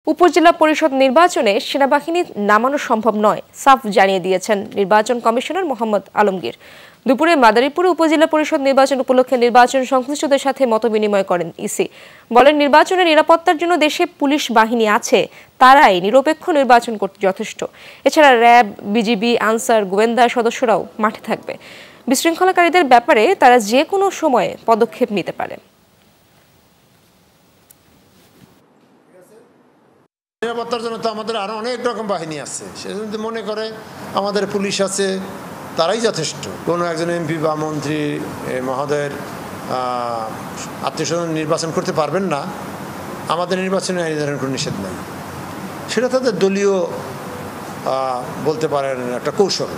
উপজেলা পরিষদ নির্বাচনে সেনাবাহিনী নামানো সম্ভব নয়, সাফ জানিয়ে দিয়েছেন নির্বাচন কমিশনার মোহাম্মদ আলমগীর। দুপুরে মাদারীপুরে উপজেলা পরিষদ নির্বাচন উপলক্ষে নির্বাচন সংশ্লিষ্টদের সাথে মতবিনিময় করেন ইসি। বলেন, নির্বাচনের নিরাপত্তার জন্য দেশে পুলিশ বাহিনী আছে, তারাই নিরপেক্ষ নির্বাচন করতে যথেষ্ট। এছাড়া র্যাব, বিজিবি, আনসার, গোয়েন্দা সদস্যরাও মাঠে থাকবে। বিশৃঙ্খলাকারীদের ব্যাপারে তারা যে কোনো সময়ে পদক্ষেপ নিতে পারে। নিরাপত্তার জন্য তো আমাদের আরও অনেক রকম বাহিনী আছে। সে যদি মনে করে আমাদের পুলিশ আছে, তারাই যথেষ্ট। কোনো একজন এমপি বা মন্ত্রী মহোদয়ের আত্মীয়স্বজন নির্বাচন করতে পারবেন না, আমাদের নির্বাচনে এই ধরনের কোনো নিষেধ নেই। সেটা তাদের দলীয় বলতে পারেন একটা কৌশল।